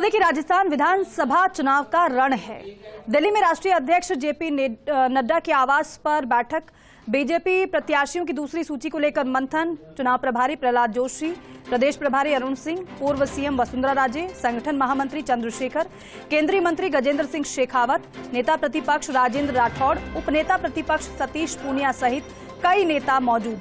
देखिए, राजस्थान विधानसभा चुनाव का रण है। दिल्ली में राष्ट्रीय अध्यक्ष जेपी नड्डा के आवास पर बैठक, बीजेपी प्रत्याशियों की दूसरी सूची को लेकर मंथन, चुनाव प्रभारी प्रहलाद जोशी, प्रदेश प्रभारी अरुण सिंह, पूर्व सीएम वसुंधरा राजे, संगठन महामंत्री चंद्रशेखर, केंद्रीय मंत्री गजेंद्र सिंह शेखावत, नेता प्रतिपक्ष राजेंद्र राठौड़, उपनेता प्रतिपक्ष सतीश पूनिया सहित कई नेता मौजूद।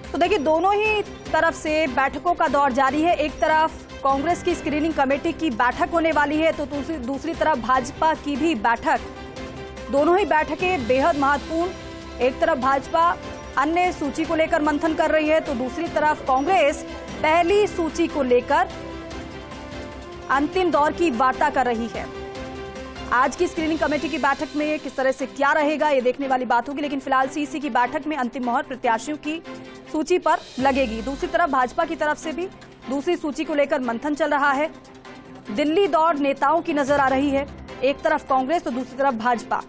तो देखिए, दोनों ही तरफ से बैठकों का दौर जारी है। एक तरफ कांग्रेस की स्क्रीनिंग कमेटी की बैठक होने वाली है, तो दूसरी तरफ भाजपा की भी बैठक। दोनों ही बैठकें बेहद महत्वपूर्ण। एक तरफ भाजपा अन्य सूची को लेकर मंथन कर रही है, तो दूसरी तरफ कांग्रेस पहली सूची को लेकर अंतिम दौर की वार्ता कर रही है। आज की स्क्रीनिंग कमेटी की बैठक में किस तरह से क्या रहेगा, ये देखने वाली बात होगी। लेकिन फिलहाल सीईसी की बैठक में अंतिम मोहर प्रत्याशियों की सूची पर लगेगी। दूसरी तरफ भाजपा की तरफ से भी दूसरी सूची को लेकर मंथन चल रहा है। दिल्ली दौड़ नेताओं की नजर आ रही है, एक तरफ कांग्रेस तो दूसरी तरफ भाजपा।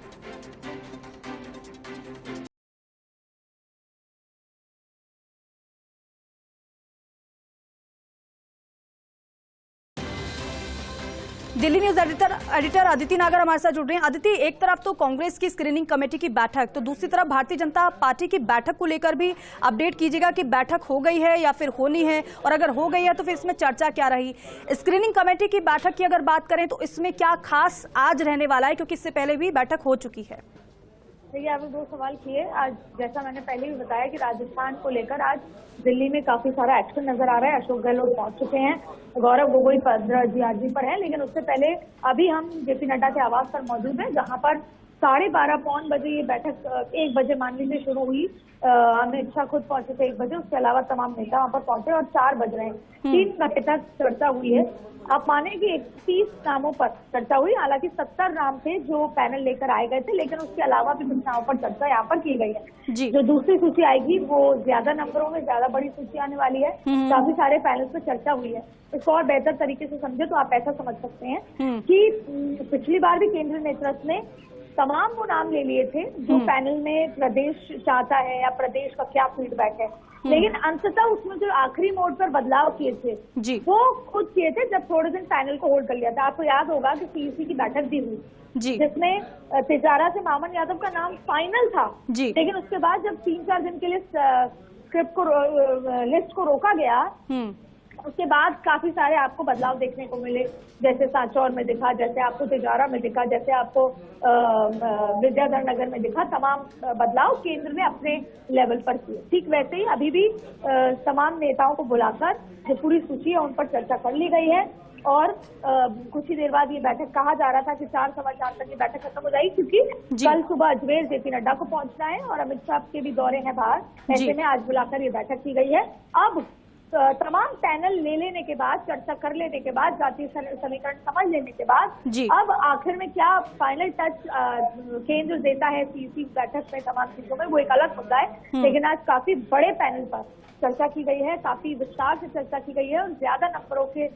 दिल्ली न्यूज एडिटर अदिति नागर हमारे साथ जुड़ रहे हैं। अदिति, एक तरफ तो कांग्रेस की स्क्रीनिंग कमेटी की बैठक, तो दूसरी तरफ भारतीय जनता पार्टी की बैठक को लेकर भी अपडेट कीजिएगा कि बैठक हो गई है या फिर होनी है, और अगर हो गई है तो फिर इसमें चर्चा क्या रही। स्क्रीनिंग कमेटी की बैठक की अगर बात करें तो इसमें क्या खास आज रहने वाला है, क्योंकि इससे पहले भी बैठक हो चुकी है। देखिए, आपने दो सवाल किए। आज जैसा मैंने पहले भी बताया कि राजस्थान को लेकर आज दिल्ली में काफी सारा एक्शन नजर आ रहा है। अशोक गहलोत पहुंच चुके हैं, गौरव गोगोई जीआरजी पर है, लेकिन उससे पहले अभी हम जेपी नड्डा के आवास पर मौजूद हैं, जहां पर 12:30 पौन बजे ये बैठक 1 बजे मान लीजिए शुरू हुई। अमित शाह खुद पहुंचे थे 1 बजे, उसके अलावा तमाम नेता वहां पर पहुंचे और 4 बज रहे हैं। 3 घंटे तक चर्चा हुई है। आप माने कि 31 नामों पर चर्चा हुई। हालांकि 70 नाम थे जो पैनल लेकर आए गए थे, लेकिन उसके अलावा भी कुछ नामों पर चर्चा यहाँ पर की गई है। जो दूसरी सूची आएगी वो ज्यादा नंबरों में ज्यादा बड़ी सूची आने वाली है। काफी सारे पैनल पर चर्चा हुई है। इसको और बेहतर तरीके से समझे तो आप ऐसा समझ सकते हैं कि पिछली बार भी केंद्रीय नेतृत्व ने तमाम वो नाम ले लिए थे जो पैनल में प्रदेश चाहता है या प्रदेश का क्या फीडबैक है, लेकिन अंततः उसमें जो आखिरी मोड पर बदलाव किए थे वो खुद किए थे जब थोड़े दिन पैनल को होल्ड कर लिया था। आपको याद होगा कि सीईसी की बैठक भी हुई जिसमें तिजारा से मामन यादव का नाम फाइनल था, लेकिन उसके बाद जब 3-4 दिन के लिए स्क्रिप्ट को लिस्ट को रोका गया, उसके बाद काफी सारे आपको बदलाव देखने को मिले। जैसे सांचौर में दिखा, जैसे आपको तिजारा में दिखा, जैसे आपको विद्याधर नगर में दिखा। तमाम बदलाव केंद्र ने अपने लेवल पर किए। ठीक वैसे ही अभी भी तमाम नेताओं को बुलाकर जो पूरी सूची है उन पर चर्चा कर ली गई है, और कुछ ही देर बाद ये बैठक कहा जा रहा था कि 4-4:15 तक ये बैठक खत्म हो जाएगी, क्योंकि कल सुबह अजमेर जेपी नड्डा को पहुंचना है और अमित शाह के भी दौरे हैं बाहर। ऐसे में आज बुलाकर ये बैठक की गई है। अब तमाम पैनल ले लेने के बाद, चर्चा कर लेने के बाद, जातीय समीकरण समझ लेने के बाद, अब आखिर में क्या फाइनल टच केंद्र देता है सीईसी बैठक में तमाम चीजों में, वो एक अलग मुद्दा है। लेकिन आज काफी बड़े पैनल पर चर्चा की गई है, काफी विस्तार से चर्चा की गई है, और ज्यादा नंबरों के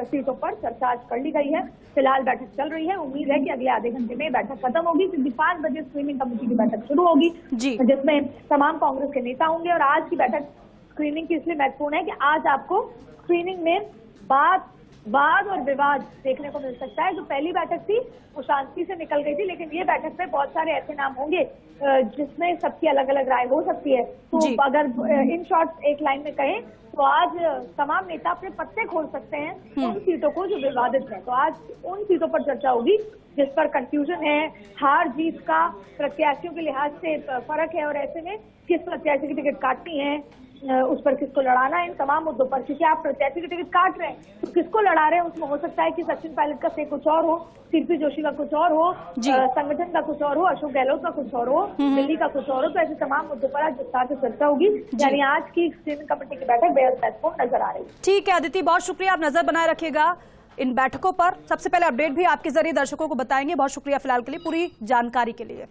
सीटों पर चर्चा आज कर ली गई है। फिलहाल बैठक चल रही है। उम्मीद है कि अगले आधे घंटे में बैठक खत्म होगी, क्योंकि 5 बजे स्क्रीनिंग कमेटी की बैठक शुरू होगी जिसमें तमाम कांग्रेस के नेता होंगे। और आज की बैठक स्क्रीनिंग की इसलिए महत्वपूर्ण है कि आज आपको स्क्रीनिंग में वाद और विवाद देखने को मिल सकता है। जो पहली बैठक थी वो शांति से निकल गई थी, लेकिन ये बैठक में बहुत सारे ऐसे नाम होंगे जिसमें सबकी अलग अलग राय हो सकती है। तो अगर इन शॉर्ट एक लाइन में कहें तो आज तमाम नेता अपने पत्ते खोल सकते हैं उन सीटों को जो विवादित है। तो आज उन सीटों पर चर्चा होगी जिस पर कंफ्यूजन है, हार जीत का प्रत्याशियों के लिहाज से फर्क है, और ऐसे में किस प्रत्याशी की टिकट काटनी है, उस पर किसको लड़ाना है, इन तमाम मुद्दों पर। क्योंकि आप प्रत्याशी की टिकट काट रहे हैं तो किसको लड़ा रहे हैं, उसमें हो सकता है कि सचिन पायलट का से कुछ और हो, सीपी जोशी का कुछ और हो, संगठन का कुछ और हो, अशोक गहलोत का कुछ और हो, दिल्ली का कुछ और हो। तो ऐसे तमाम मुद्दों पर आज विस्तार से चर्चा होगी। यानी आज की स्क्रीनिंग कमेटी की बैठक बेहद महत्वपूर्ण नजर आ रही है। ठीक है अदिति, बहुत शुक्रिया। आप नजर बनाए रखिएगा इन बैठकों पर। सबसे पहले अपडेट भी आपके जरिए दर्शकों को बताएंगे। बहुत शुक्रिया फिलहाल के लिए पूरी जानकारी के लिए।